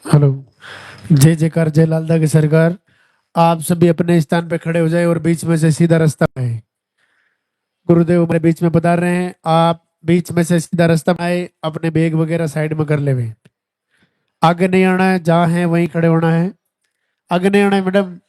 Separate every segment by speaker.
Speaker 1: Hello. जय जयकार, जय लालदा की सरकार। आप सभी अपने स्थान पे खड़े हो जाए और बीच में से सीधा रास्ता है। गुरुदेव हमारे बीच में पधार रहे हैं। आप बीच में से सीधा रास्ता आए, अपने बैग वगैरह साइड में कर ले। आगे नहीं आना है, जहाँ है वहीं खड़े होना है। आगे नहीं आना है मैडम।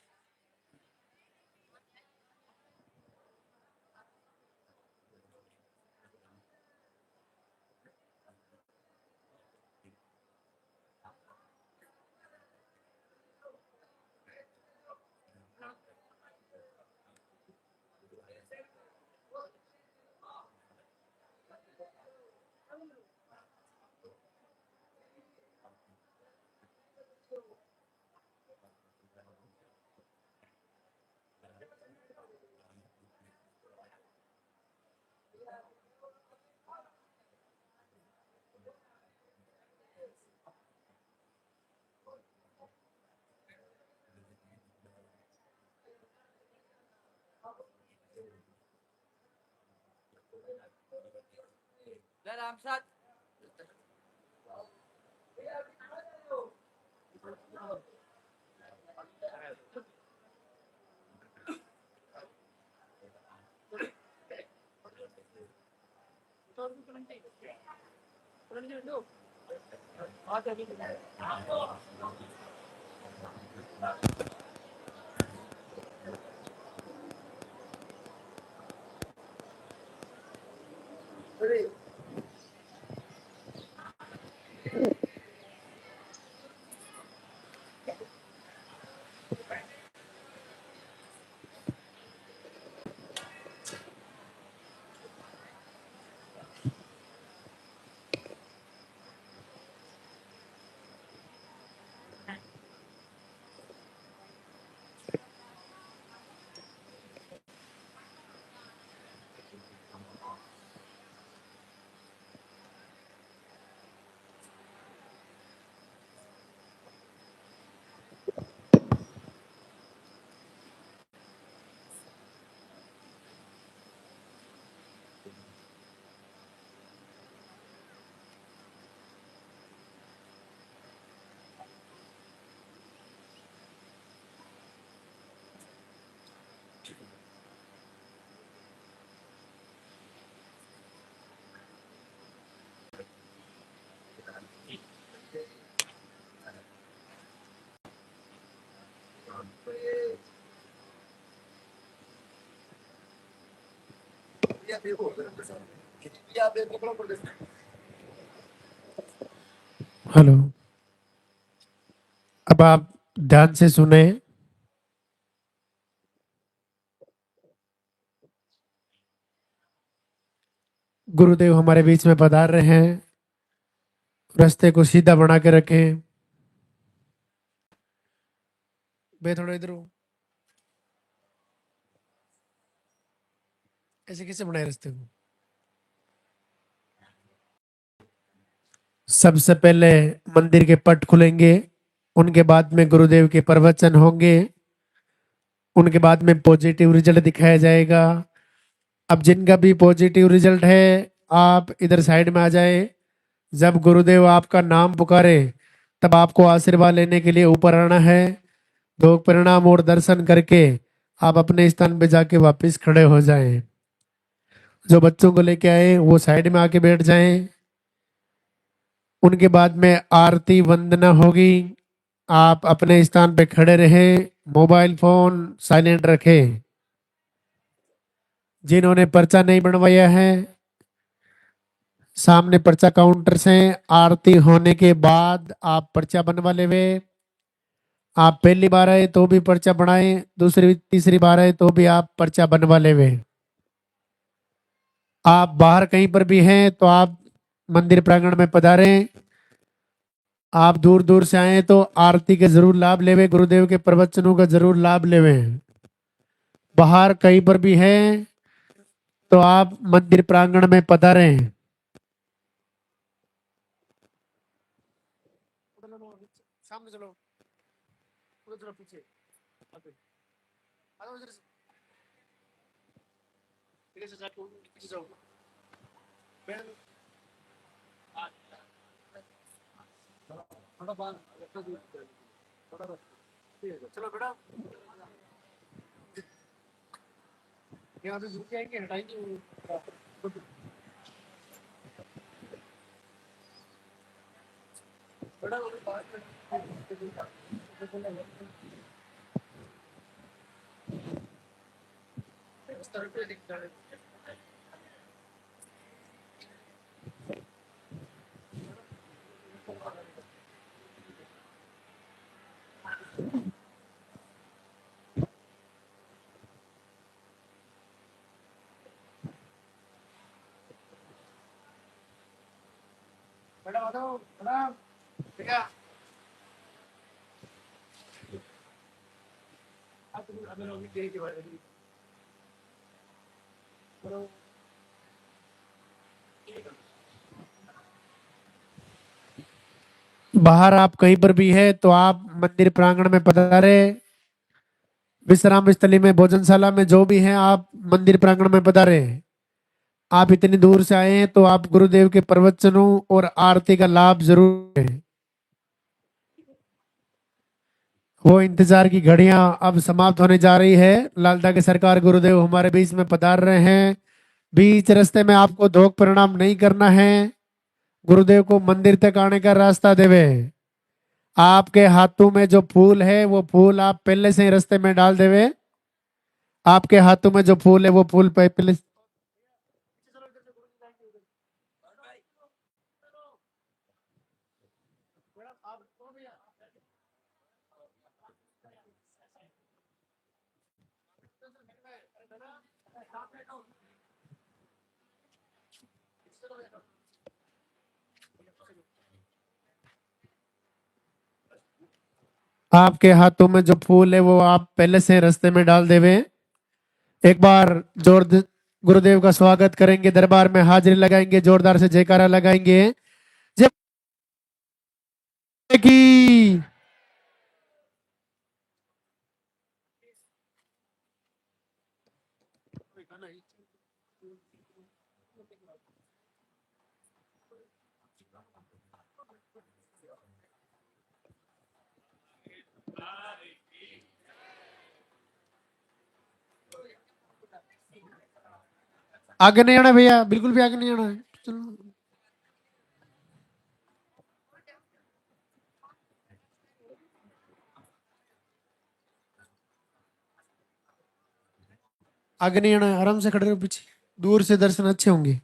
Speaker 1: हेलो। अब आप ध्यान से सुने। गुरुदेव हमारे बीच में पधार रहे हैं। रास्ते को सीधा बना के रखें। बे थोड़ा इधर हो। ऐसे कैसे बनाए रास्ते को? सबसे पहले मंदिर के पट खुलेंगे। उनके बाद में गुरुदेव के प्रवचन होंगे। उनके बाद में पॉजिटिव रिजल्ट दिखाया जाएगा। अब जिनका भी पॉजिटिव रिजल्ट है, आप इधर साइड में आ जाए। जब गुरुदेव आपका नाम पुकारे, तब आपको आशीर्वाद लेने के लिए ऊपर आना है। दो प्रणाम और दर्शन करके आप अपने स्थान पे जाके वापस खड़े हो जाएं। जो बच्चों को लेके आए वो साइड में आके बैठ जाएं। उनके बाद में आरती वंदना होगी। आप अपने स्थान पे खड़े रहे, मोबाइल फोन साइलेंट रखें। जिन्होंने पर्चा नहीं बनवाया है, सामने पर्चा काउंटर से आरती होने के बाद आप पर्चा बनवा लेवे। आप पहली बार आए तो भी पर्चा बनाए, दूसरी तीसरी बार आए तो भी आप पर्चा बनवा लेवे। आप बाहर कहीं पर भी हैं तो आप मंदिर प्रांगण में पधारें। आप दूर दूर से आए तो आरती के जरूर लाभ लेवे, गुरुदेव के प्रवचनों का जरूर लाभ लेवे। बाहर कहीं पर भी है तो आप मंदिर प्रांगण में पधारें। सामने चलो, उधर चलो, पीछे आगे। आ जाओ इधर से, इधर से जाके पीछे जाओ। बैठ। बाहर आप कहीं पर भी है तो आप मंदिर प्रांगण में पधारे, विश्राम स्थली में, भोजनशाला में, जो भी है आप मंदिर प्रांगण में पधारे। आप इतनी दूर से आए हैं तो आप गुरुदेव के प्रवचनों और आरती का लाभ जरूर लें। वो इंतजार की घड़ियां अब समाप्त होने जा रही है। लालदा के सरकार गुरुदेव हमारे बीच में पधार रहे हैं। बीच रास्ते में आपको धोख परिणाम नहीं करना है। गुरुदेव को मंदिर तक आने का रास्ता देवे। आपके हाथों में जो फूल है वो फूल आप पहले से ही रास्ते में डाल देवे। आपके हाथों में जो फूल है वो फूल पहले। आपके हाथों में जो फूल है वो आप पहले से रास्ते में डाल देवे। एक बार जोर गुरुदेव का स्वागत करेंगे, दरबार में हाजिरी लगाएंगे, जोरदार से जयकारा लगाएंगे। जय की। आगे नहीं आना भैया, बिल्कुल भी आगे नहीं आना है। चलो आगे नहीं आना है, आराम से खड़े रहो पीछे, दूर से दर्शन अच्छे होंगे।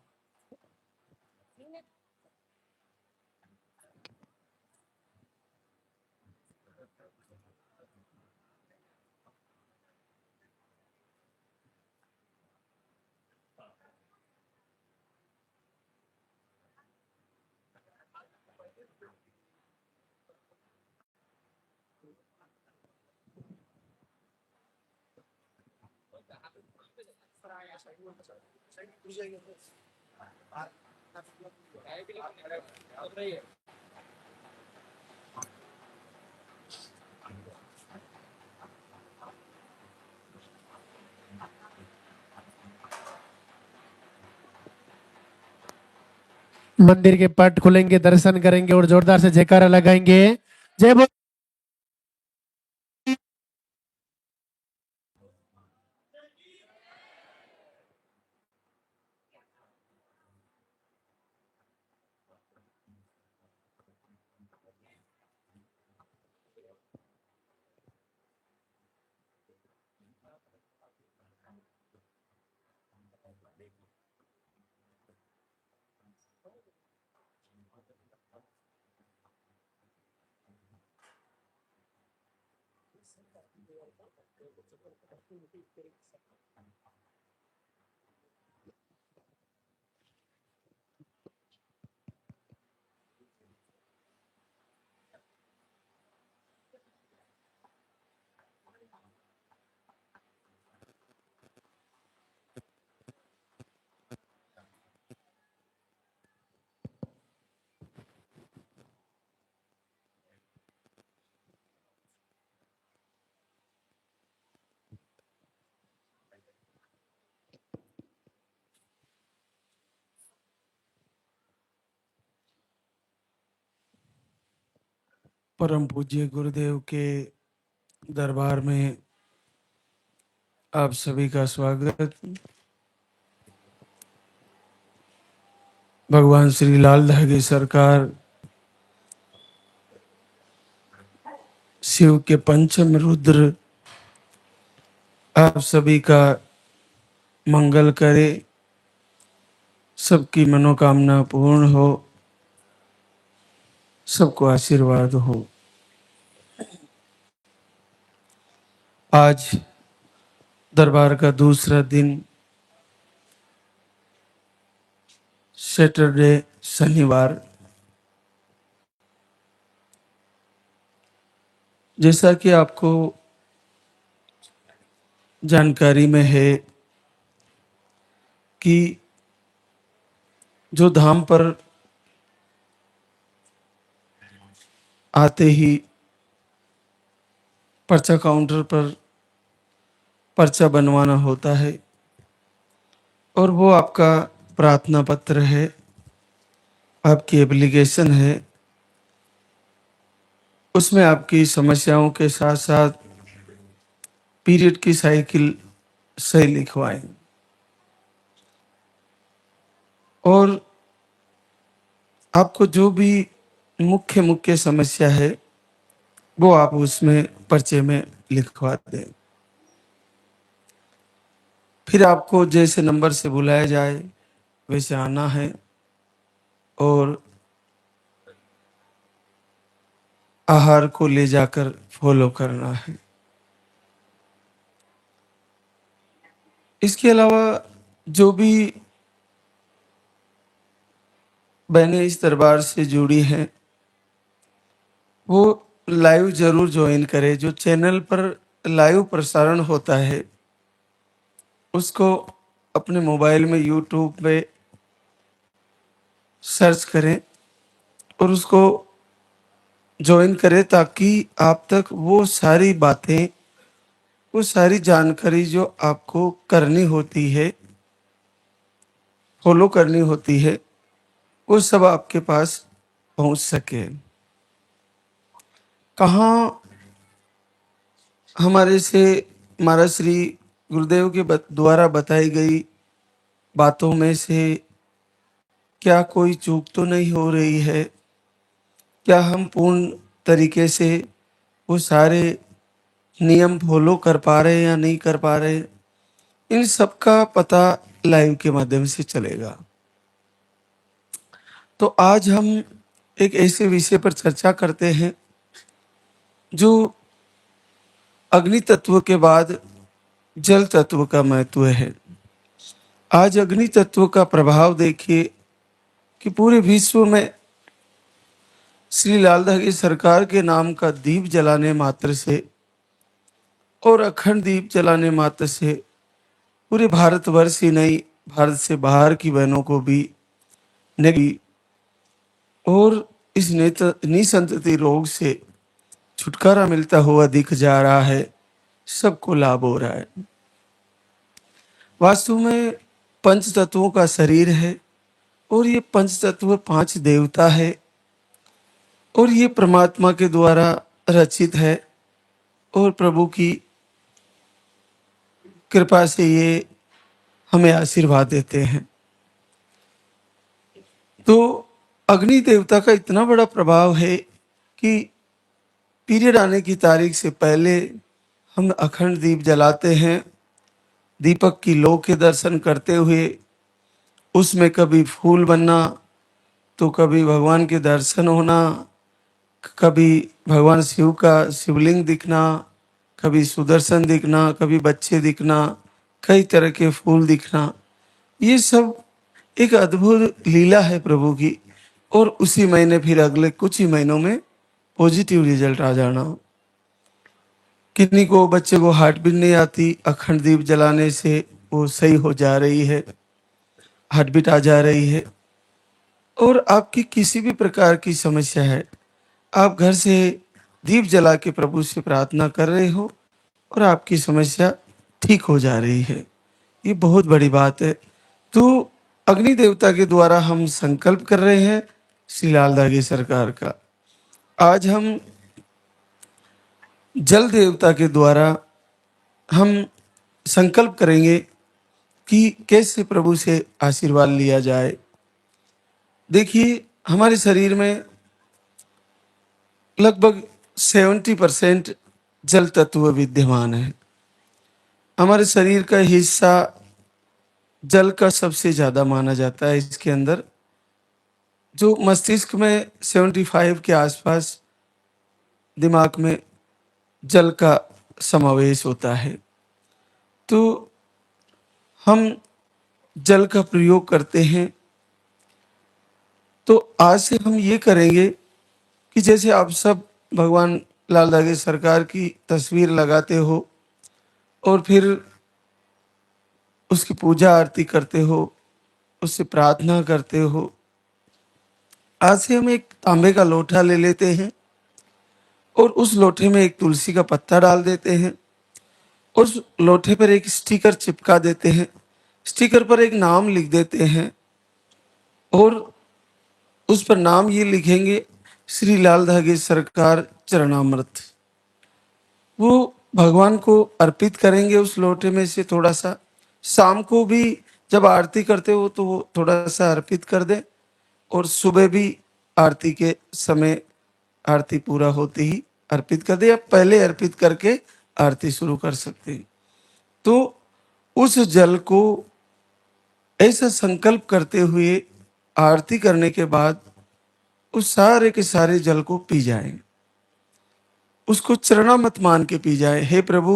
Speaker 1: मंदिर के पट खुलेंगे, दर्शन करेंगे और जोरदार से जयकारा लगाएंगे। जय बोल।
Speaker 2: परम पूज्य गुरुदेव के दरबार में आप सभी का स्वागत। भगवान श्री लाल धागे सरकार शिव के पंचम रुद्र आप सभी का मंगल करे, सबकी मनोकामना पूर्ण हो, सबको आशीर्वाद हो। आज दरबार का दूसरा दिन, सैटरडे शनिवार। जैसा कि आपको जानकारी में है कि जो धाम पर आते ही पर्चा काउंटर पर पर्चा बनवाना होता है और वो आपका प्रार्थना पत्र है, आपकी एप्लीकेशन है। उसमें आपकी समस्याओं के साथ साथ पीरियड की साइकिल सही लिखवाएं और आपको जो भी मुख्य समस्या है वो आप उसमें पर्चे में लिखवा दें। फिर आपको जैसे नंबर से बुलाया जाए वैसे आना है और आहार को ले जाकर फॉलो करना है। इसके अलावा जो भी बहनें इस दरबार से जुड़ी हैं वो लाइव जरूर ज्वाइन करें। जो चैनल पर लाइव प्रसारण होता है उसको अपने मोबाइल में यूट्यूब पे सर्च करें और उसको ज्वाइन करें ताकि आप तक वो सारी बातें, वो सारी जानकारी जो आपको करनी होती है, फॉलो करनी होती है, वो सब आपके पास पहुंच सके। कहाँ हमारे से महाराज श्री गुरुदेव के द्वारा बताई गई बातों में से क्या कोई चूक तो नहीं हो रही है? क्या हम पूर्ण तरीके से वो सारे नियम फॉलो कर पा रहे हैं या नहीं कर पा रहे? इन सब का पता लाइव के माध्यम से चलेगा। तो आज हम एक ऐसे विषय पर चर्चा करते हैं जो अग्नि तत्व के बाद जल तत्व का महत्व है। आज अग्नि तत्व का प्रभाव देखिए कि पूरे विश्व में श्री लाल धागे सरकार के नाम का दीप जलाने मात्र से और अखंड दीप जलाने मात्र से पूरे भारतवर्ष ही नहीं, भारत से बाहर की बहनों को भी नहीं और इस निसंतति रोग से छुटकारा मिलता हुआ दिख जा रहा है, सबको लाभ हो रहा है। वास्तव में पंच तत्वों का शरीर है और ये पंच तत्व 5 देवता है और ये परमात्मा के द्वारा रचित है और प्रभु की कृपा से ये हमें आशीर्वाद देते हैं। तो अग्नि देवता का इतना बड़ा प्रभाव है कि पीरियड आने की तारीख से पहले हम अखंड दीप जलाते हैं, दीपक की लौ के दर्शन करते हुए उसमें कभी फूल बनना तो कभी भगवान के दर्शन होना, कभी भगवान शिव का शिवलिंग दिखना, कभी सुदर्शन दिखना, कभी बच्चे दिखना, कई तरह के फूल दिखना। ये सब एक अद्भुत लीला है प्रभु की। और उसी महीने फिर अगले कुछ ही महीनों में पॉजिटिव रिजल्ट आ जाना। किन्हीं को बच्चे को हार्ट बीट नहीं आती, अखंड दीप जलाने से वो सही हो जा रही है, हार्ट बीट आ जा रही है। और आपकी किसी भी प्रकार की समस्या है, आप घर से दीप जला के प्रभु से प्रार्थना कर रहे हो और आपकी समस्या ठीक हो जा रही है, ये बहुत बड़ी बात है। तो अग्नि देवता के द्वारा हम संकल्प कर रहे हैं श्री लाल धागे सरकार का। आज हम जल देवता के द्वारा हम संकल्प करेंगे कि कैसे प्रभु से आशीर्वाद लिया जाए। देखिए, हमारे शरीर में लगभग 70% जल तत्व विद्यमान है। हमारे शरीर का हिस्सा जल का सबसे ज्यादा माना जाता है। इसके अंदर जो मस्तिष्क में 75 के आसपास दिमाग में जल का समावेश होता है। तो हम जल का प्रयोग करते हैं। तो आज से हम ये करेंगे कि जैसे आप सब भगवान लाल दागे सरकार की तस्वीर लगाते हो और फिर उसकी पूजा आरती करते हो, उससे प्रार्थना करते हो। आज से हम एक तांबे का लोटा ले लेते हैं और उस लोटे में एक तुलसी का पत्ता डाल देते हैं। उस लोटे पर एक स्टिकर चिपका देते हैं। स्टिकर पर एक नाम लिख देते हैं और उस पर नाम ये लिखेंगे, श्री लाल धागे सरकार चरणामृत। वो भगवान को अर्पित करेंगे उस लोटे में से थोड़ा सा। शाम को भी जब आरती करते हो तो वो थोड़ा सा अर्पित कर दे, और सुबह भी आरती के समय आरती पूरा होते ही अर्पित कर दे, या पहले अर्पित करके आरती शुरू कर सकते हैं। तो उस जल को ऐसा संकल्प करते हुए आरती करने के बाद उस सारे के सारे जल को पी जाएं। उसको चरणामत मान के पी जाए। हे प्रभु,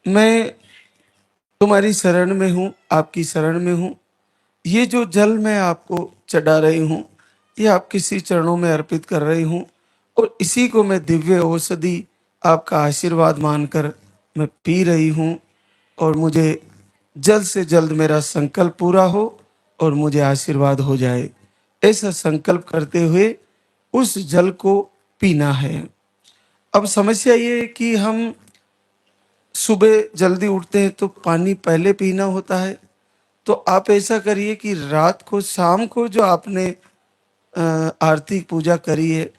Speaker 2: मैं तुम्हारी शरण में हूँ, आपकी शरण में हूँ। ये जो जल मैं आपको चढ़ा रही हूँ, ये आपके श्री चरणों में अर्पित कर रही हूँ, और इसी को मैं दिव्य औषधि आपका आशीर्वाद मानकर मैं पी रही हूँ। और मुझे जल्द से जल्द मेरा संकल्प पूरा हो और मुझे आशीर्वाद हो जाए। ऐसा संकल्प करते हुए उस जल को पीना है। अब समस्या ये है कि हम सुबह जल्दी उठते हैं तो पानी पहले पीना होता है। तो आप ऐसा करिए कि रात को, शाम को जो आपने आरती पूजा करी है,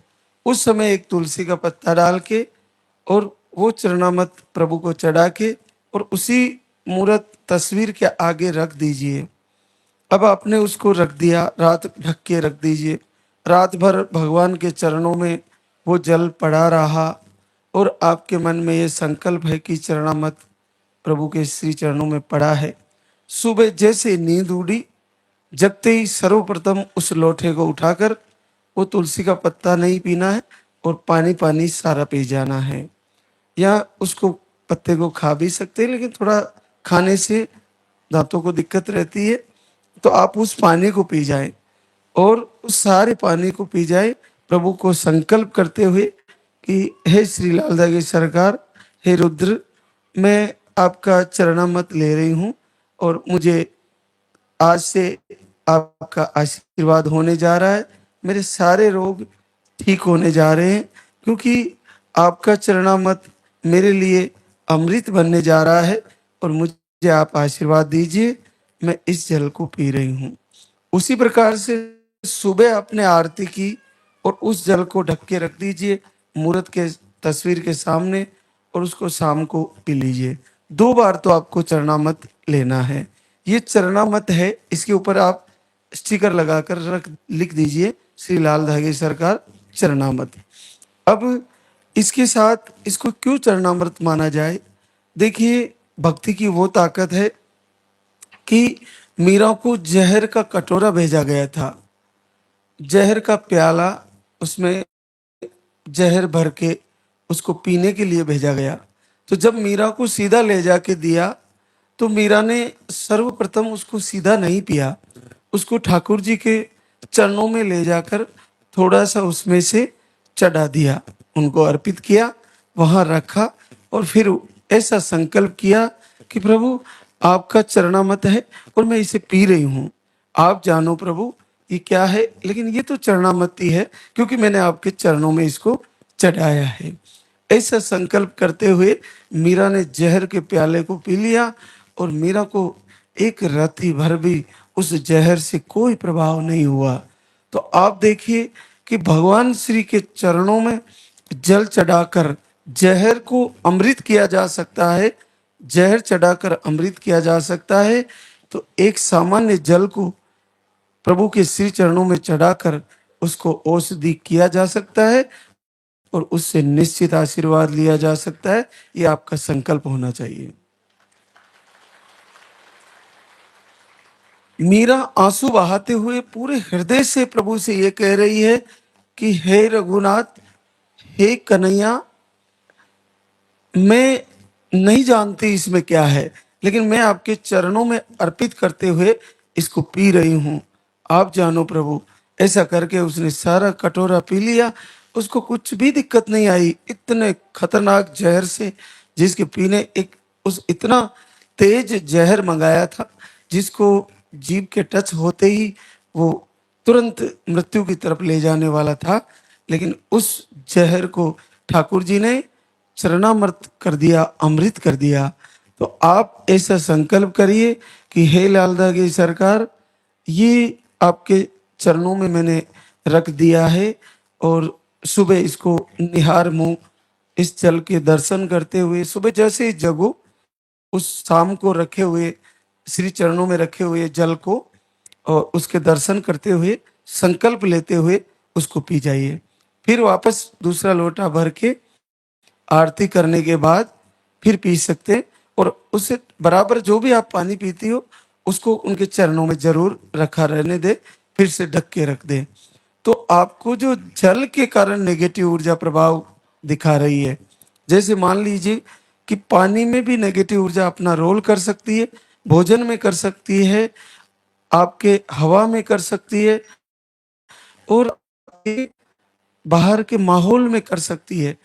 Speaker 2: उस समय एक तुलसी का पत्ता डाल के और वो चरणामृत प्रभु को चढ़ा के और उसी मूर्त तस्वीर के आगे रख दीजिए। अब आपने उसको रख दिया, रात ढक के रख दीजिए। रात भर भगवान के चरणों में वो जल पड़ा रहा और आपके मन में ये संकल्प है कि चरणामृत प्रभु के श्री चरणों में पड़ा है। सुबह जैसे नींद उड़ी, जगते ही सर्वप्रथम उस लोटे को उठाकर, वो तुलसी का पत्ता नहीं पीना है और पानी पानी सारा पी जाना है। या उसको पत्ते को खा भी सकते हैं, लेकिन थोड़ा खाने से दांतों को दिक्कत रहती है। तो आप उस पानी को पी जाए और उस सारे पानी को पी जाए, प्रभु को संकल्प करते हुए कि हे श्री लाल दागे सरकार, हे रुद्र, मैं आपका चरणामृत ले रही हूँ और मुझे आज से आपका आशीर्वाद होने जा रहा है। मेरे सारे रोग ठीक होने जा रहे हैं, क्योंकि आपका चरणामृत मेरे लिए अमृत बनने जा रहा है और मुझे आप आशीर्वाद दीजिए। मैं इस जल को पी रही हूँ। उसी प्रकार से सुबह आपने आरती की और उस जल को ढक के रख दीजिए मूर्त के तस्वीर के सामने, और उसको शाम को पी लीजिए। 2 बार तो आपको चरणामृत लेना है। ये चरणामृत है, इसके ऊपर आप स्टिकर लगाकर लिख दीजिए, श्री लाल धागे सरकार चरणामृत। अब इसके साथ इसको क्यों चरणामृत माना जाए? देखिए, भक्ति की वो ताकत है कि मीरा को जहर का कटोरा भेजा गया था, जहर का प्याला, उसमें जहर भर के उसको पीने के लिए भेजा गया। तो जब मीरा को सीधा ले जाके दिया तो मीरा ने सर्वप्रथम उसको सीधा नहीं पिया, उसको ठाकुर जी के चरणों में ले जाकर थोड़ा सा उसमें से चढ़ा दिया, उनको अर्पित किया, वहां रखा और फिर ऐसा संकल्प किया कि प्रभु, आपका चरणामृत है और मैं इसे पी रही हूँ। आप जानो प्रभु ये क्या है, लेकिन ये तो चरणामृत ही है, क्योंकि मैंने आपके चरणों में इसको चढ़ाया है। ऐसा संकल्प करते हुए मीरा ने जहर के प्याले को पी लिया और मीरा को एक रत्ती भर भी उस जहर से कोई प्रभाव नहीं हुआ। तो आप देखिए कि भगवान श्री के चरणों में जल चढ़ाकर जहर को अमृत किया जा सकता है, जहर चढ़ाकर अमृत किया जा सकता है, तो एक सामान्य जल को प्रभु के श्री चरणों में चढ़ाकर उसको औषधि किया जा सकता है और उससे निश्चित आशीर्वाद लिया जा सकता है। ये आपका संकल्प होना चाहिए। मीरा आंसू बहाते हुए पूरे हृदय से प्रभु से ये कह रही है कि हे रघुनाथ, हे कन्हैया, मैं नहीं जानती इसमें क्या है, लेकिन मैं आपके चरणों में अर्पित करते हुए इसको पी रही हूँ, आप जानो प्रभु। ऐसा करके उसने सारा कटोरा पी लिया, उसको कुछ भी दिक्कत नहीं आई। इतने खतरनाक जहर से, जिसके पीने एक उस इतना तेज जहर मंगाया था जिसको जीभ के टच होते ही वो तुरंत मृत्यु की तरफ ले जाने वाला था, लेकिन उस जहर को ठाकुर जी ने चरणामृत कर दिया, अमृत कर दिया। तो आप ऐसा संकल्प करिए कि हे लालदा की सरकार, ये आपके चरणों में मैंने रख दिया है और सुबह इसको निहार मुंह इस जल के दर्शन करते हुए सुबह जैसे ही जगो, उस शाम को रखे हुए श्री चरणों में रखे हुए जल को और उसके दर्शन करते हुए संकल्प लेते हुए उसको पी जाइए। फिर वापस दूसरा लोटा भर के आरती करने के बाद फिर पी सकते हैं, और उससे बराबर जो भी आप पानी पीती हो उसको उनके चरणों में जरूर रखा रहने दे, फिर से ढक के रख दे। तो आपको जो जल के कारण नेगेटिव ऊर्जा प्रभाव दिखा रही है, जैसे मान लीजिए कि पानी में भी नेगेटिव ऊर्जा अपना रोल कर सकती है, भोजन में कर सकती है, आपके हवा में कर सकती है और आपके बाहर के माहौल में कर सकती है।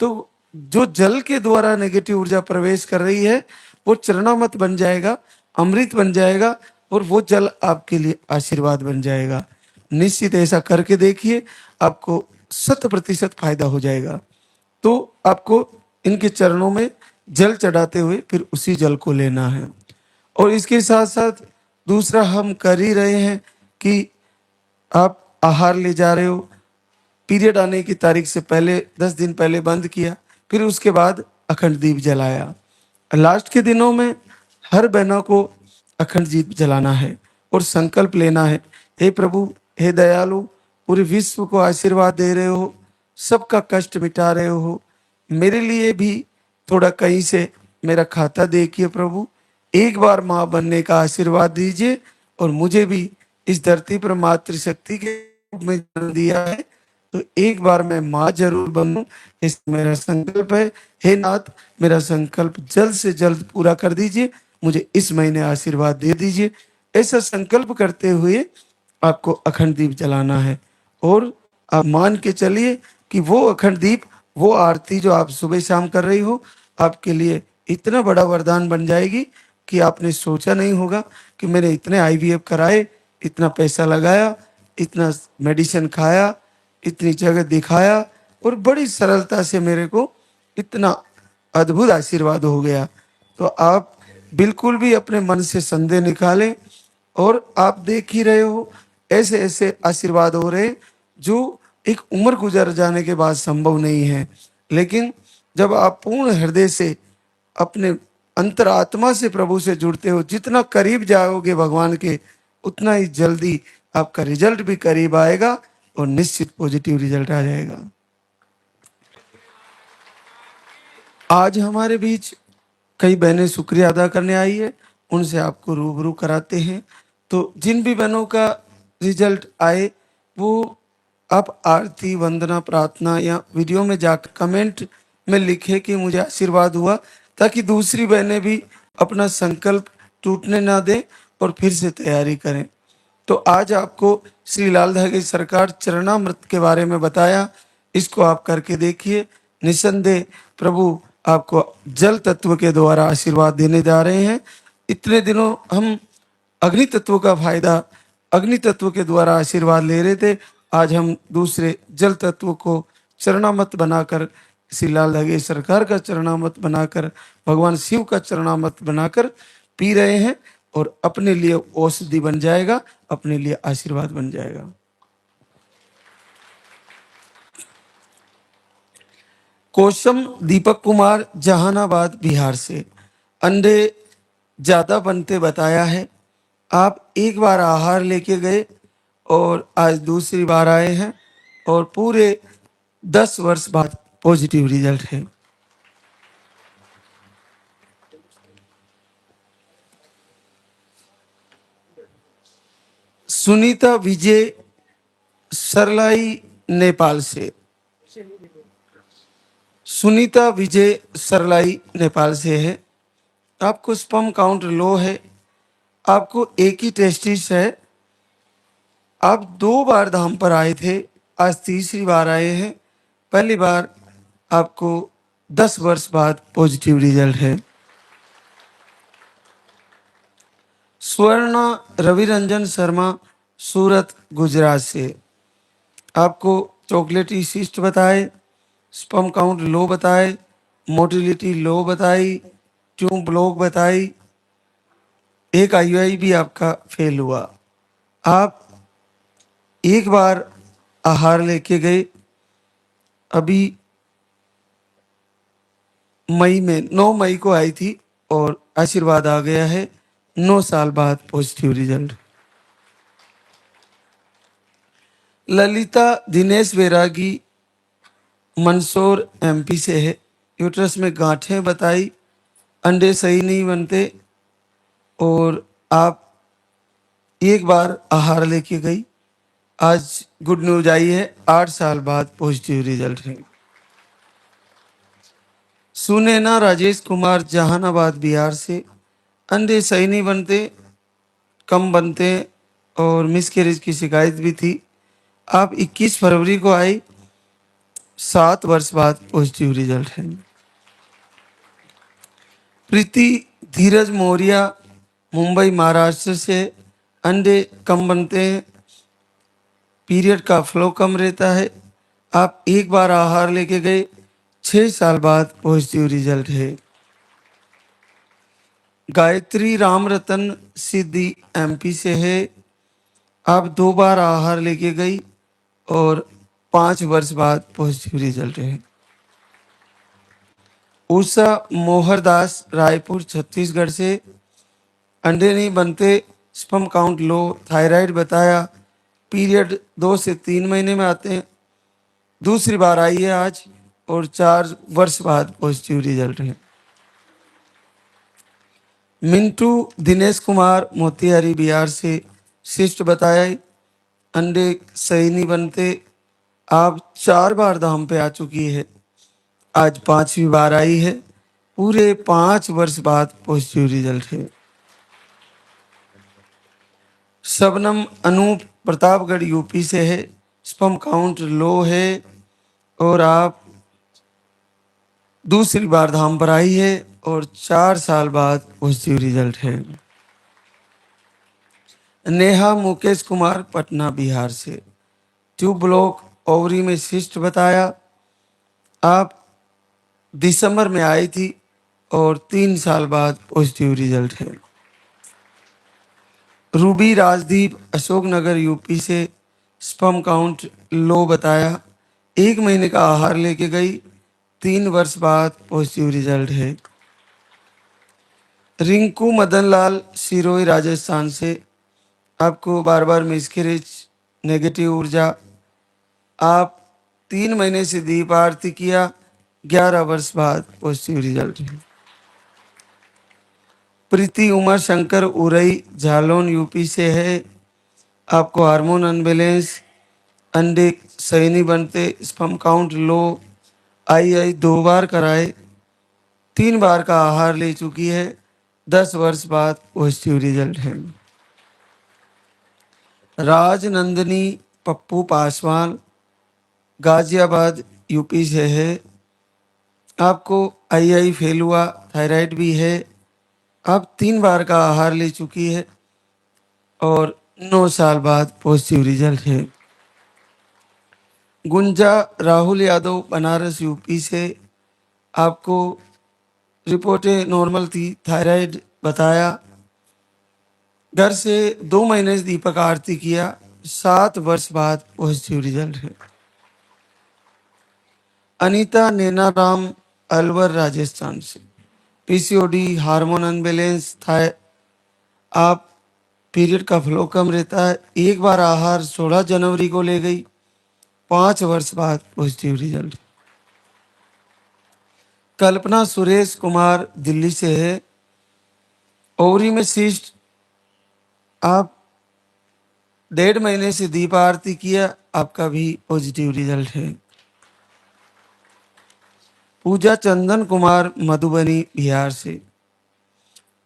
Speaker 2: तो जो जल के द्वारा नेगेटिव ऊर्जा प्रवेश कर रही है वो चरणामृत बन जाएगा, अमृत बन जाएगा, और वो जल आपके लिए आशीर्वाद बन जाएगा। निश्चित ऐसा करके देखिए, आपको 100% फायदा हो जाएगा। तो आपको इनके चरणों में जल चढ़ाते हुए फिर उसी जल को लेना है। और इसके साथ साथ दूसरा हम कर ही रहे हैं कि आप आहार ले जा रहे हो, पीरियड आने की तारीख से पहले 10 दिन पहले बंद किया, फिर उसके बाद अखंड दीप जलाया। लास्ट के दिनों में हर बहनों को अखंड दीप जलाना है और संकल्प लेना है, हे प्रभु, हे दयालु, पूरे विश्व को आशीर्वाद दे रहे हो, सबका कष्ट मिटा रहे हो, मेरे लिए भी थोड़ा कहीं से मेरा खाता देखिए प्रभु, एक बार माँ बनने का आशीर्वाद दीजिए और मुझे भी इस धरती पर मातृशक्ति के रूप में जन्म दिया है, तो एक बार मैं माँ जरूर बनूं, इस मेरा संकल्प है। हे नाथ, मेरा संकल्प जल्द से जल्द पूरा कर दीजिए, मुझे इस महीने आशीर्वाद दे दीजिए। ऐसा संकल्प करते हुए आपको अखंड दीप जलाना है और आप मान के चलिए कि वो अखंड दीप, वो आरती जो आप सुबह शाम कर रही हो, आपके लिए इतना बड़ा वरदान बन जाएगी कि आपने सोचा नहीं होगा कि मैंने इतने आईवीएफ कराए, इतना पैसा लगाया, इतना मेडिसिन खाया, इतनी जगह दिखाया और बड़ी सरलता से मेरे को इतना अद्भुत आशीर्वाद हो गया। तो आप बिल्कुल भी अपने मन से संदेह निकालें, और आप देख ही रहे हो ऐसे ऐसे आशीर्वाद हो रहे जो एक उम्र गुजर जाने के बाद संभव नहीं है, लेकिन जब आप पूर्ण हृदय से अपने अंतरात्मा से प्रभु से जुड़ते हो, जितना करीब जाओगे भगवान के, उतना ही जल्दी आपका रिजल्ट भी करीब आएगा और निश्चित पॉजिटिव रिजल्ट आ जाएगा। आज हमारे बीच कई बहनें शुक्रिया अदा करने आई है, उनसे आपको रूबरू कराते हैं। तो जिन भी बहनों का रिजल्ट आए वो आप आरती, वंदना, प्रार्थना या वीडियो में जाकर कमेंट में लिखे कि मुझे आशीर्वाद हुआ, ताकि दूसरी बहनें भी अपना संकल्प टूटने ना दें और फिर से तैयारी करें। तो आज आपको श्री लाल धागे सरकार चरणामृत के बारे में बताया, इसको आप करके देखिए। निसंदेह प्रभु आपको जल तत्व के द्वारा आशीर्वाद देने जा रहे हैं। इतने दिनों हम अग्नि तत्व का फायदा, अग्नि तत्व के द्वारा आशीर्वाद ले रहे थे, आज हम दूसरे जल तत्व को चरणामृत बनाकर, श्री लाल धागे सरकार का चरणामृत बनाकर, भगवान शिव का चरणामृत बनाकर पी रहे हैं, और अपने लिए औषधि बन जाएगा, अपने लिए आशीर्वाद बन जाएगा। कोशम दीपक कुमार जहानाबाद बिहार से, अंडे ज्यादा बनते बताया है। आप एक बार आहार लेके गए और आज दूसरी बार आए हैं और पूरे 10 वर्ष बाद पॉजिटिव रिजल्ट है। सुनीता विजय सरलाई नेपाल से, सुनीता विजय सरलाई नेपाल से है। आपको स्पर्म काउंट लो है, आपको एक ही टेस्टिस है। आप 2 बार धाम पर आए थे, आज तीसरी बार आए हैं। पहली बार आपको 10 वर्ष बाद पॉजिटिव रिजल्ट है। स्वर्णा रविरंजन शर्मा सूरत गुजरात से, आपको चॉकलेटी सिस्ट बताए, स्पर्म काउंट लो बताए, मोटिलिटी लो बताई, ट्यूब ब्लॉक बताई, एक आईयूआई भी आपका फेल हुआ। आप एक बार आहार लेके गए, अभी मई में 9 मई को आई थी और आशीर्वाद आ गया है। 9 साल बाद पॉजिटिव रिजल्ट। ललिता दिनेश बैरागी मंदसौर एमपी से है। यूट्रस में गांठें बताई, अंडे सही नहीं बनते और आप एक बार आहार लेके गई। आज गुड न्यूज आई है, 8 साल बाद पॉजिटिव रिजल्ट है। सुनैना राजेश कुमार जहानाबाद बिहार से, अंडे सही नहीं बनते, कम बनते और मिसकैरेज की शिकायत भी थी। आप 21 फरवरी को आई, 7 वर्ष बाद पॉजिटिव रिजल्ट है। प्रीति धीरज मौर्य मुंबई महाराष्ट्र से, अंडे कम बनते हैं, पीरियड का फ्लो कम रहता है। आप एक बार आहार लेके गए, 6 साल बाद पॉजिटिव रिजल्ट है। गायत्री राम रतन सिद्धि एमपी से है। आप 2 बार आहार लेके गई और 5 वर्ष बाद पॉजिटिव रिजल्ट है। उषा मोहरदास रायपुर छत्तीसगढ़ से, अंडे नहीं बनते, स्पर्म काउंट लो, थायराइड बताया, पीरियड 2 से 3 महीने में आते हैं। दूसरी बार आई है आज और 4 वर्ष बाद पॉजिटिव रिजल्ट है। मिंटू दिनेश कुमार मोतिहारी बिहार से, सिस्ट बताया, अंडे सही नहीं बनते। आप 4 बार धाम पे आ चुकी है, आज 5वीं बार आई है। पूरे 5 वर्ष बाद पॉजिटिव रिजल्ट है। शबनम अनूप प्रतापगढ़ यूपी से है, स्पर्म काउंट लो है और आप दूसरी बार धाम पर आई है और 4 साल बाद पॉजिटिव रिजल्ट है। नेहा मुकेश कुमार पटना बिहार से, ट्यूब ब्लॉक, ओवरी में सिस्ट बताया। आप दिसंबर में आई थी और 3 साल बाद पॉजिटिव रिजल्ट है। रूबी राजदीप अशोकनगर यूपी से, स्पर्म काउंट लो बताया, 1 महीने का आहार लेके गई, 3 वर्ष बाद पॉजिटिव रिजल्ट है। रिंकू मदनलाल सिरोही राजस्थान से, आपको बार बार मिसकैरेज, नेगेटिव ऊर्जा, आप 3 महीने से दीप आरती किया, 11 वर्ष बाद पॉजिटिव रिजल्ट है। प्रीति उमा शंकर उरई झालोन यूपी से है, आपको हार्मोन अनबैलेंस, अंडे सही नहीं बनते, स्पर्म काउंट लो, आई 2 बार कराए, 3 बार का आहार ले चुकी है, 10 वर्ष बाद पॉजिटिव रिजल्ट है। राजनंदिनी पप्पू पासवान गाजियाबाद यूपी से है, आपको आई फेल हुआ, थायराइड भी है, आप 3 बार का आहार ले चुकी है और 9 साल बाद पॉजिटिव रिजल्ट है। गुंजा राहुल यादव बनारस यूपी से, आपको रिपोर्टें नॉर्मल थी, थायराइड बताया, घर से 2 महीने से दीपक आरती किया, 7 वर्ष बाद पॉजिटिव रिजल्ट है। अनीता नैनाराम अलवर राजस्थान से। पीसीओडी, हार्मोन अनबैलेंस था, आप पीरियड का फ्लो कम रहता है। एक बार आहार 16 जनवरी को ले गई, 5 वर्ष बाद पॉजिटिव रिजल्ट। कल्पना सुरेश कुमार दिल्ली से है। ओवरी में सिस्ट, आप 1.5 महीने से दीप आरती किया, आपका भी पॉजिटिव रिजल्ट है। पूजा चंदन कुमार मधुबनी बिहार से।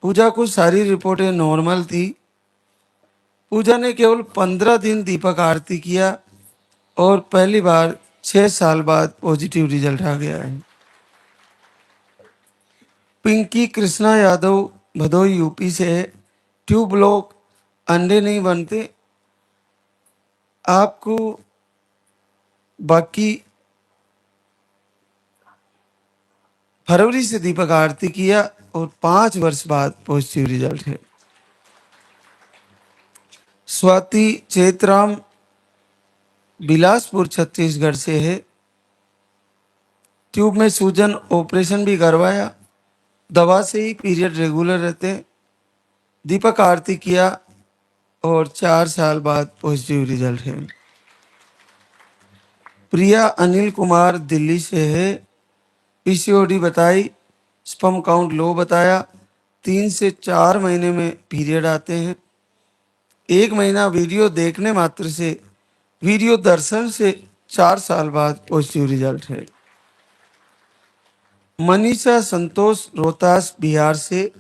Speaker 2: पूजा को सारी रिपोर्टें नॉर्मल थी। पूजा ने केवल 15 दिन दीपक आरती किया और पहली बार 6 साल बाद पॉजिटिव रिजल्ट आ गया है। पिंकी कृष्णा यादव भदोई यूपी से है। ट्यूब ब्लॉक, अंडे नहीं बनते, आपको बाकी फरवरी से दीपक आरती किया और 5 वर्ष बाद पॉजिटिव रिजल्ट है। स्वाति चेतराम बिलासपुर छत्तीसगढ़ से है। ट्यूब में सूजन, ऑपरेशन भी करवाया, दवा से ही पीरियड रेगुलर रहते हैं। दीपक आरती किया और 4 साल बाद पॉजिटिव रिजल्ट है। प्रिया अनिल कुमार दिल्ली से है। पीसीओडी बताई, स्पर्म काउंट लो बताया, 3 से 4 महीने में पीरियड आते हैं। 1 महीना वीडियो देखने मात्र से, वीडियो दर्शन से 4 साल बाद पॉजिटिव रिजल्ट है। मनीषा संतोष रोहतास बिहार से।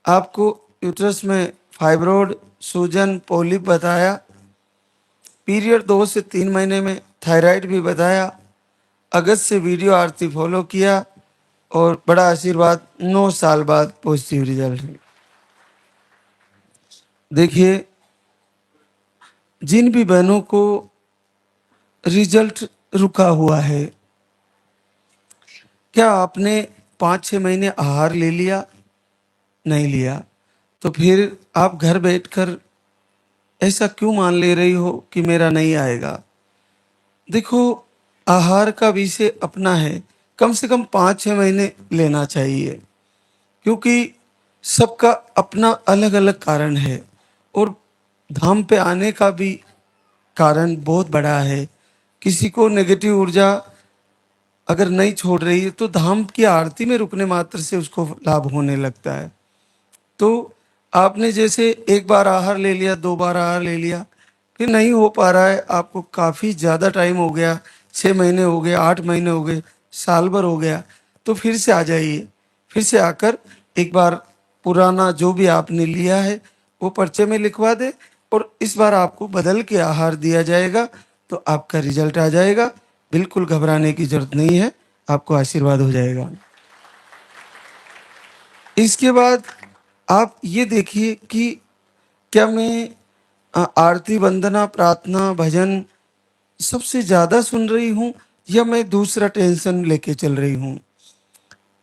Speaker 2: आपको यूट्रस में फाइब्रोड, सूजन, पॉलिप बताया, पीरियड 2 से 3 महीने में, थायराइड भी बताया। अगस्त से वीडियो आरती फॉलो किया और बड़ा आशीर्वाद, 9 साल बाद पॉजिटिव रिजल्ट है। देखिए, जिन भी बहनों को रिजल्ट रुका हुआ है, क्या आपने 5-6 महीने आहार ले लिया? नहीं लिया, तो फिर आप घर बैठकर ऐसा क्यों मान ले रही हो कि मेरा नहीं आएगा? देखो, आहार का विषय अपना है, कम से कम 5-6 महीने लेना चाहिए, क्योंकि सबका अपना अलग अलग कारण है और धाम पे आने का भी कारण बहुत बड़ा है। किसी को नेगेटिव ऊर्जा अगर नहीं छोड़ रही है तो धाम की आरती में रुकने मात्र से उसको लाभ होने लगता है। तो आपने जैसे एक बार आहार ले लिया, 2 बार आहार ले लिया, फिर नहीं हो पा रहा है, आपको काफ़ी ज़्यादा टाइम हो गया, 6 महीने हो गए, 8 महीने हो गए, साल भर हो गया, तो फिर से आ जाइए। फिर से आकर एक बार पुराना जो भी आपने लिया है वो पर्चे में लिखवा दे और इस बार आपको बदल के आहार दिया जाएगा, तो आपका रिजल्ट आ जाएगा। बिल्कुल घबराने की जरूरत नहीं है, आपको आशीर्वाद हो जाएगा। इसके बाद आप ये देखिए कि क्या मैं आरती, वंदना, प्रार्थना, भजन सबसे ज्यादा सुन रही हूँ या मैं दूसरा टेंशन लेके चल रही हूँ?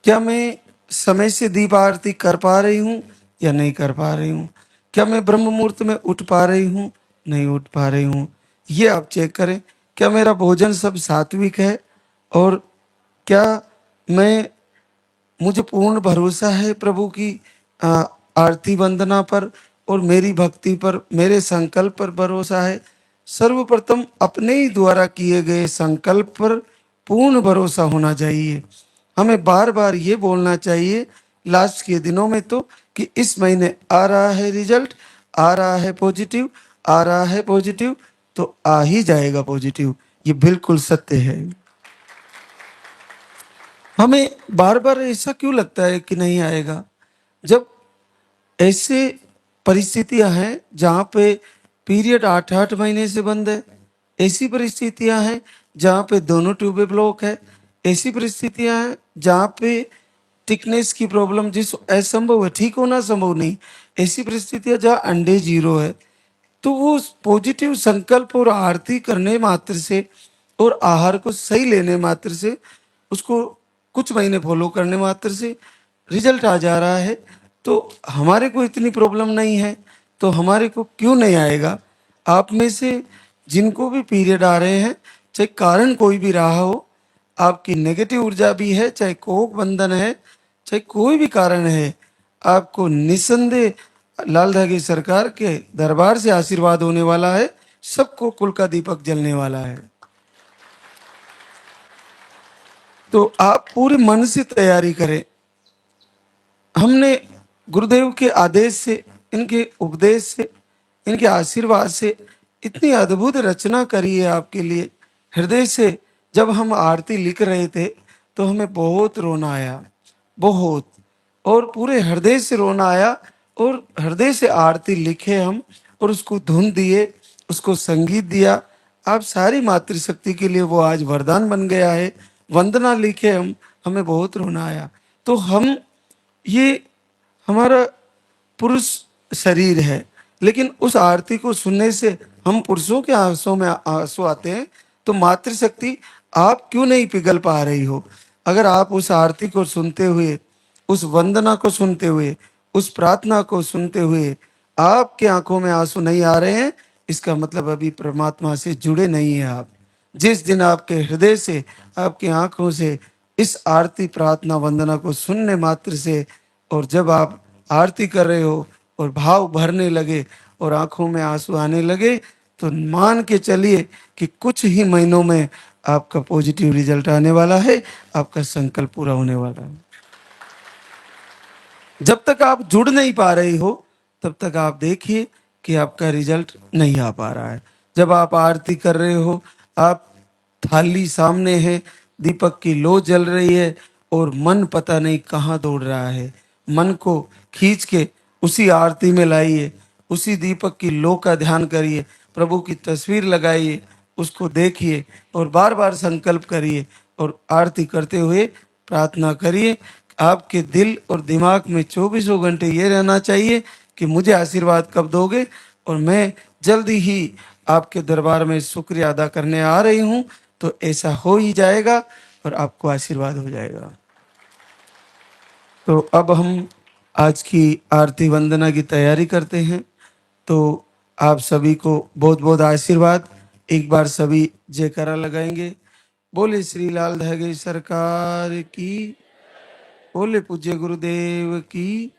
Speaker 2: क्या मैं समय से दीप आरती कर पा रही हूँ या नहीं कर पा रही हूँ? क्या मैं ब्रह्म मुहूर्त में उठ पा रही हूँ, नहीं उठ पा रही हूँ? ये आप चेक करें। क्या मेरा भोजन सब सात्विक है और क्या मैं मुझे पूर्ण भरोसा है प्रभु की आ, आरती वंदना पर और मेरी भक्ति पर, मेरे संकल्प पर भरोसा है। सर्वप्रथम अपने ही द्वारा किए गए संकल्प पर पूर्ण भरोसा होना चाहिए। हमें बार बार ये बोलना चाहिए लास्ट के दिनों में तो कि इस महीने आ रहा है रिजल्ट, आ रहा है पॉजिटिव, आ रहा है पॉजिटिव, तो आ ही जाएगा पॉजिटिव। ये बिल्कुल सत्य है। हमें बार बार ऐसा क्यों लगता है कि नहीं आएगा, जब ऐसे परिस्थितियां हैं जहाँ पे पीरियड 8-8 महीने से बंद है, ऐसी परिस्थितियां हैं जहाँ पे दोनों ट्यूबें ब्लॉक है, ऐसी परिस्थितियां हैं जहाँ पे थिकनेस की प्रॉब्लम जिस असंभव है, ठीक होना संभव नहीं, ऐसी परिस्थितियां जहाँ अंडे 0 है, तो वो पॉजिटिव संकल्प और आरती करने मात्र से और आहार को सही लेने मात्र से, उसको कुछ महीने फॉलो करने मात्र से रिजल्ट आ जा रहा है। तो हमारे को इतनी प्रॉब्लम नहीं है तो हमारे को क्यों नहीं आएगा? आप में से जिनको भी पीरियड आ रहे हैं, चाहे कारण कोई भी रहा हो, आपकी नेगेटिव ऊर्जा भी है, चाहे कोक बंधन है, चाहे कोई भी कारण है, आपको निसंदेह लाल धागे सरकार के दरबार से आशीर्वाद होने वाला है। सबको कुल का दीपक जलने वाला है। तो आप पूरे मन से तैयारी करें। हमने गुरुदेव के आदेश से, इनके उपदेश से, इनके आशीर्वाद से इतनी अद्भुत रचना करी है आपके लिए। हृदय से जब हम आरती लिख रहे थे तो हमें बहुत रोना आया, बहुत, और पूरे हृदय से रोना आया, और हृदय से आरती लिखे हम, और उसको धुन दिए, उसको संगीत दिया। आप सारी मातृशक्ति के लिए वो आज वरदान बन गया है। वंदना लिखे हम, हमें बहुत रोना आया। तो हम, ये हमारा पुरुष शरीर है, लेकिन उस आरती को सुनने से हम पुरुषों के आंसुओं में आंसू आते हैं। तो मातृशक्ति आप क्यों नहीं पिघल पा रही हो? अगर आप उस आरती को सुनते हुए, उस वंदना को सुनते हुए, उस प्रार्थना को सुनते हुए आपके आंखों में आंसू नहीं आ रहे हैं, इसका मतलब अभी परमात्मा से जुड़े नहीं है आप। जिस दिन आपके हृदय से, आपकी आंखों से इस आरती प्रार्थना वंदना को सुनने मात्र से, और जब आप आरती कर रहे हो और भाव भरने लगे और आंखों में आंसू आने लगे, तो मान के चलिए कि कुछ ही महीनों में आपका पॉजिटिव रिजल्ट आने वाला है, आपका संकल्प पूरा होने वाला है। जब तक आप जुड़ नहीं पा रही हो, तब तक आप देखिए कि आपका रिजल्ट नहीं आ पा रहा है। जब आप आरती कर रहे हो, आप थाली सामने है, दीपक की लो जल रही है, और मन पता नहीं कहाँ दौड़ रहा है। मन को खींच के उसी आरती में लाइए, उसी दीपक की लो का ध्यान करिए, प्रभु की तस्वीर लगाइए, उसको देखिए और बार बार संकल्प करिए, और आरती करते हुए प्रार्थना करिए। आपके दिल और दिमाग में 24 घंटे ये रहना चाहिए कि मुझे आशीर्वाद कब दोगे, और मैं जल्दी ही आपके दरबार में शुक्रिया अदा करने आ रही हूँ। तो ऐसा हो ही जाएगा और आपको आशीर्वाद हो जाएगा। तो अब हम आज की आरती वंदना की तैयारी करते हैं। तो आप सभी को बहुत बहुत आशीर्वाद। एक बार सभी जयकारा लगाएंगे। बोले श्री लाल धागे सरकार की, बोले पूज्य गुरुदेव की।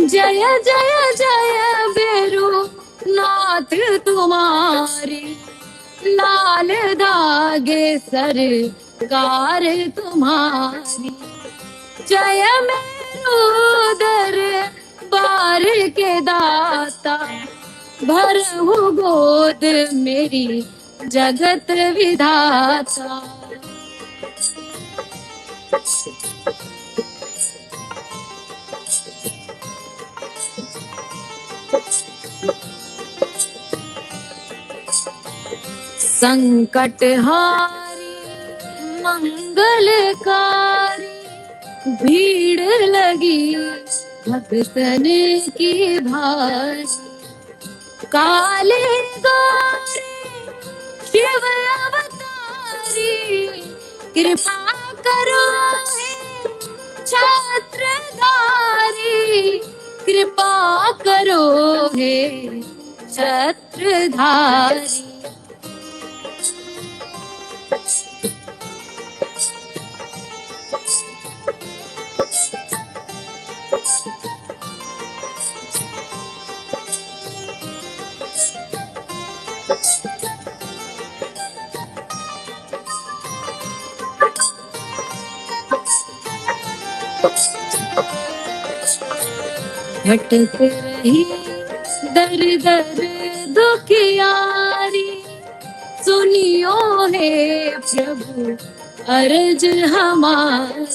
Speaker 3: जय जय जय बेरू नाथ तुम्हारी, लाल धागे सरकार तुम्हारी। जय मेरो दरबार के दाता, भरहु गोद मेरी जगत विधाता। संकट हारी मंगलकारी, भीड़ लगी भक्तन की भारी। काले गौरे शिव अवतारी, कृपा करो हे छत्रधारी, कृपा करो हे छत्रधारी। भटक रही दर दर दुखियारी, सुनियो हे प्रभु अर्ज हमारी।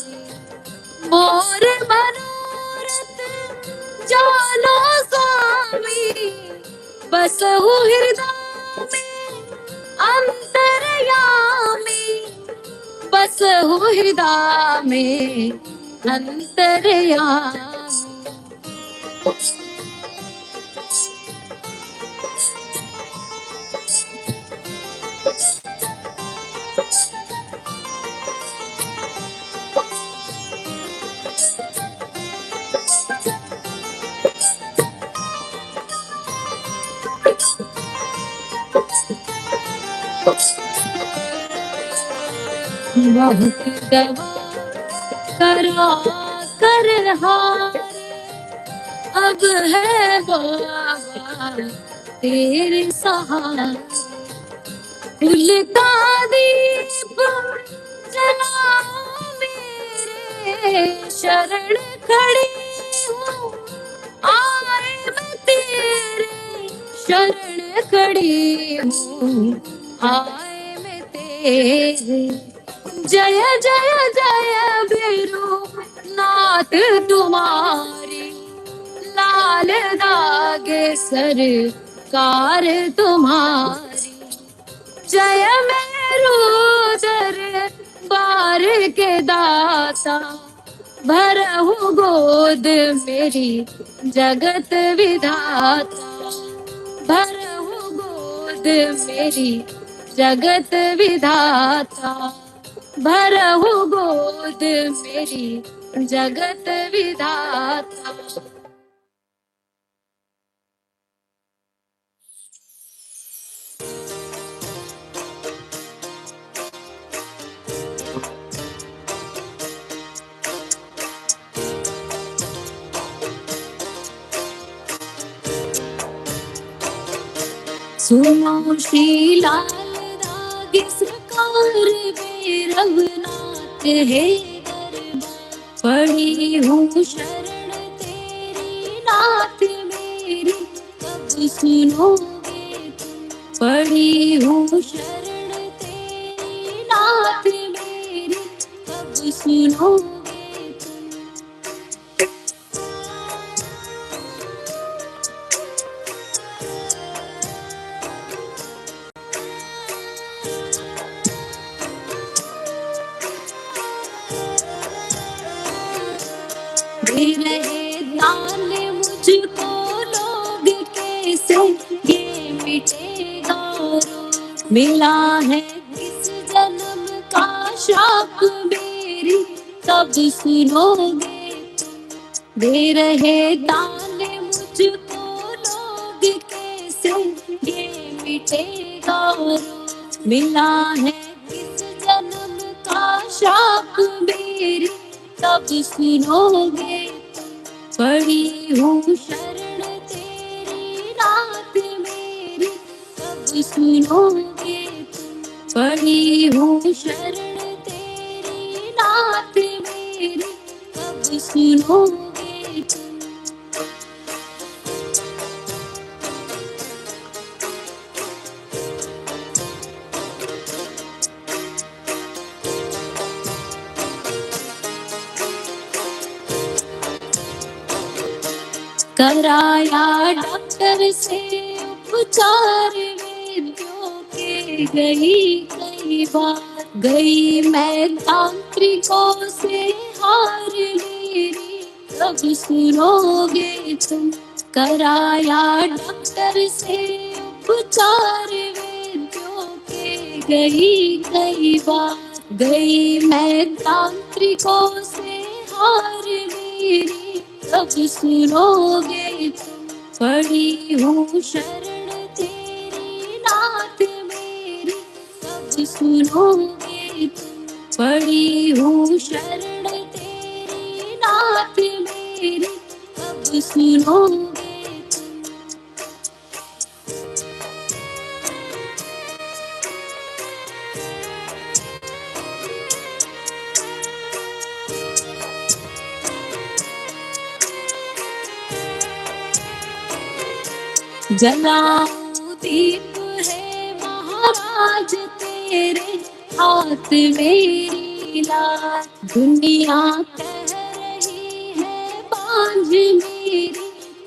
Speaker 3: मोर मनोरथ जानो स्वामी, बसहु हृदय में अंतर्यामी, बसहु हृदय में अंतर्यामी। बहुत दवा करा कर हारे, अब है बाबा तेरे सहारे। कुल का दीप जलाओ मेरे, शरण खड़ी हूँ आए मैं तेरे, शरण खड़ी हूँ आए मैं तेरे। जय जय जय भैरो नाथ तुम्हारी, लाल दागे सरकार तुम्हारी। जय मेरू दर बार के दाता, भरहु गोद मेरी जगत विधाता, भरहु गोद मेरी जगत विधाता, भरहु गोद मेरी जगत विधाता। सुनो श्री लाल दागे सरकार, भैरवनाथ है दरबार। पड़ी हूँ शरण तेरी नाथ मेरी, कब सुनोगे तुम। पड़ी हूँ शरण तेरी नाथ मेरी, कब सुनोगे तुम। दे रहे दान मुझको लोग कैसे, ये मिटेगा रोग। मिला है किस जन्म का शाप मेरी, कब सुनोगे तुम। दे रहे दान मुझको लोग कैसे, ये मिटेगा रोग। मिला है किस जन्म का शाप मेरी, कब सुनोगे। पड़ी हूँ शरण तेरी नाथ मेरी, कब सुनोगे तुम। पड़ी हूँ शरण तेरी नाथ मेरी, कब सुनोगे तुम। कराया डॉक्टर से उपचार वेद्यों के, गई कई बार। गई मैं तांत्रिकों से हार मेरी, कब सुनोगे तुम। कराया डॉक्टर से उपचार वेद्यों के गई कई बार, गई मैं तांत्रिकों से हार मेरी कब सुनोगे तुम, पड़ी हूँ शरण तेरी नाथ मेरी कब सुनोगे तुम, पड़ी हूँ शरण तेरी नाथ मेरी कब सुनोगे तुम। जलाऊं दीप है महाराज तेरे हाथ मेरी लाज, दुनिया कह रही है बांझ मेरी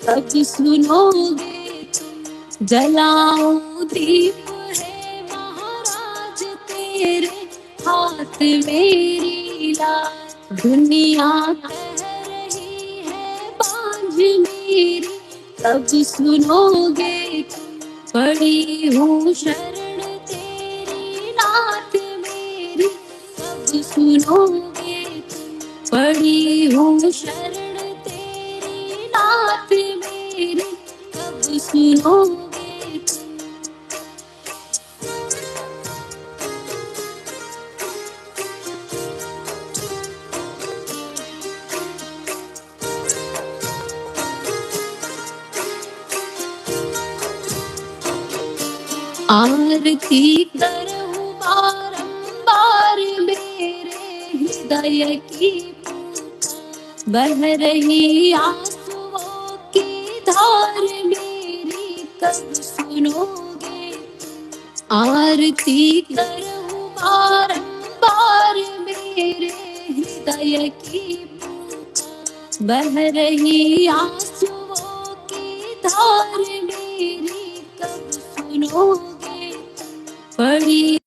Speaker 3: कब सुनोगे तुम, जलाऊं दीप है महाराज तेरे हाथ मेरी लाज, दुनिया कह रही है बांझ मेरी कब सुनोगे तुम, पड़ी हूँ शरण तेरी नाथ मेरी कब सुनोगे तुम, पड़ी हूँ शरण तेरी नाथ मेरी कब सुनोगे तुम। आरती करूं बारंबार मेरे हृदय की पुकार, बह रही आंसुओं की धार मेरी कब सुनोगे, आरती करूं बारंबार मेरे हृदय की पुकार, बह रही आंसुओं की धार मेरी कब सुनोगे, पड़ी